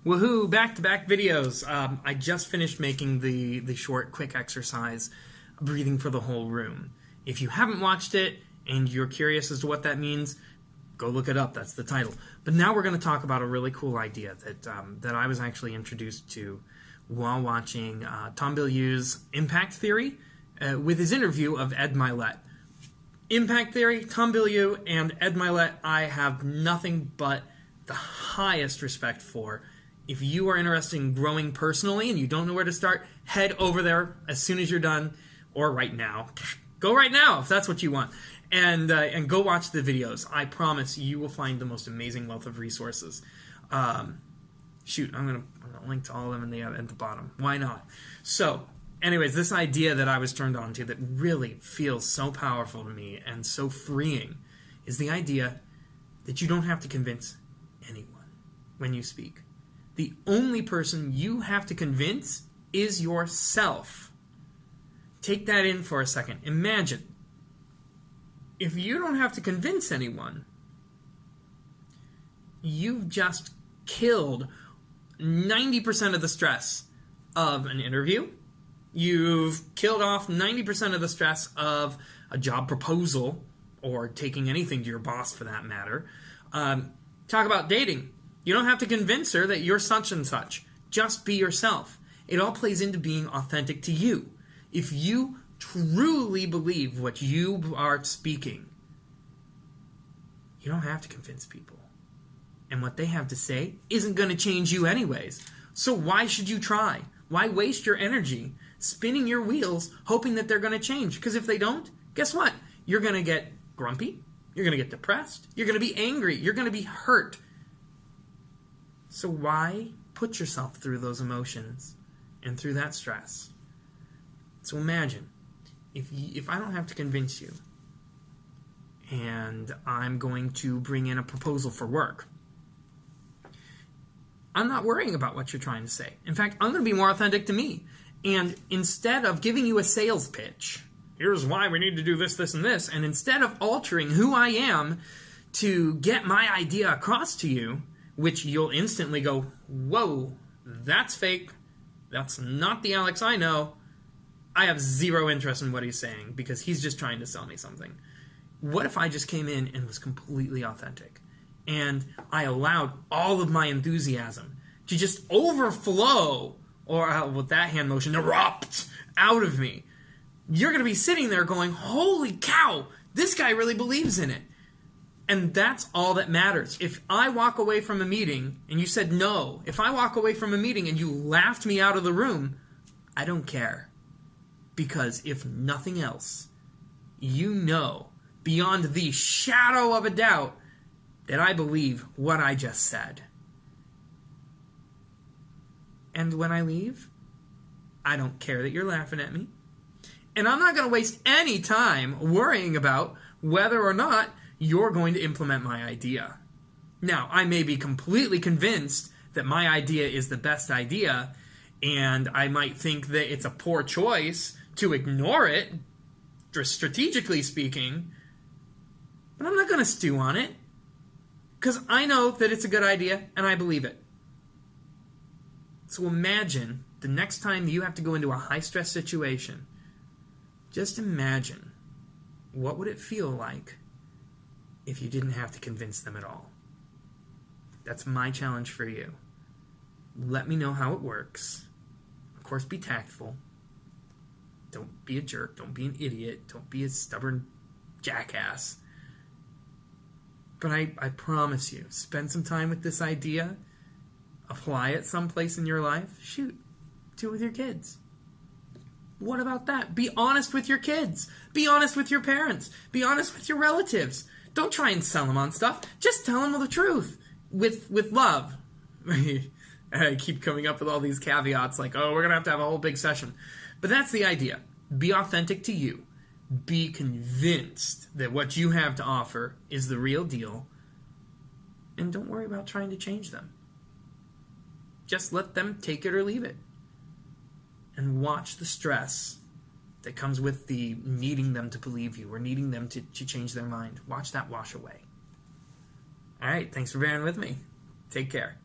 Woohoo! Back-to-back videos. I just finished making the short, quick exercise, breathing for the whole room. If you haven't watched it and you're curious as to what that means, go look it up. That's the title. But now we're going to talk about a really cool idea that I was actually introduced to while watching Tom Bilyeu's Impact Theory with his interview of Ed Mylett. Impact Theory, Tom Bilyeu, and Ed Mylett, I have nothing but the highest respect for. If you are interested in growing personally and you don't know where to start, head over there as soon as you're done, or right now. Go right now if that's what you want, and go watch the videos. I promise you will find the most amazing wealth of resources. Shoot, I'm gonna link to all of them at the bottom. Why not? So, anyways, this idea that I was turned on to that really feels so powerful to me and so freeing is the idea that you don't have to convince anyone when you speak. The only person you have to convince is yourself. Take that in for a second. Imagine, if you don't have to convince anyone, you've just killed 90% of the stress of an interview. You've killed off 90% of the stress of a job proposal or taking anything to your boss for that matter. Talk about dating. You don't have to convince her that you're such and such. Just be yourself. It all plays into being authentic to you. If you truly believe what you are speaking, you don't have to convince people. And what they have to say isn't going to change you anyways. So why should you try? Why waste your energy spinning your wheels hoping that they're going to change? Because if they don't, guess what? You're going to get grumpy. You're going to get depressed. You're going to be angry. You're going to be hurt. So why put yourself through those emotions and through that stress? So imagine, if I don't have to convince you and I'm going to bring in a proposal for work, I'm not worrying about what you're trying to say. In fact, I'm going to be more authentic to me. And instead of giving you a sales pitch, here's why we need to do this, this, and this, and instead of altering who I am to get my idea across to you, which you'll instantly go, whoa, that's fake. That's not the Alex I know. I have zero interest in what he's saying because he's just trying to sell me something. What if I just came in and was completely authentic? And I allowed all of my enthusiasm to just overflow, or with that hand motion, erupt out of me. You're going to be sitting there going, holy cow, this guy really believes in it. And that's all that matters. If I walk away from a meeting and you said no, if I walk away from a meeting and you laughed me out of the room, I don't care. Because if nothing else, you know beyond the shadow of a doubt that I believe what I just said. And when I leave, I don't care that you're laughing at me. And I'm not going to waste any time worrying about whether or not you're going to implement my idea. Now, I may be completely convinced that my idea is the best idea, and I might think that it's a poor choice to ignore it, strategically speaking, but I'm not going to stew on it, because I know that it's a good idea, and I believe it. So imagine the next time you have to go into a high-stress situation, just imagine what would it feel like if you didn't have to convince them at all. That's my challenge for you. Let me know how it works. Of course, be tactful. Don't be a jerk. Don't be an idiot. Don't be a stubborn jackass. But I promise you, spend some time with this idea. Apply it someplace in your life. Shoot, do it with your kids. What about that? Be honest with your kids. Be honest with your parents. Be honest with your relatives. Don't try and sell them on stuff. Just tell them the truth with love. I keep coming up with all these caveats like, oh, we're going to have a whole big session. But that's the idea. Be authentic to you. Be convinced that what you have to offer is the real deal. And don't worry about trying to change them. Just let them take it or leave it. And watch the stress that comes with the needing them to believe you or needing them to change their mind. Watch that wash away. All right, thanks for bearing with me. Take care.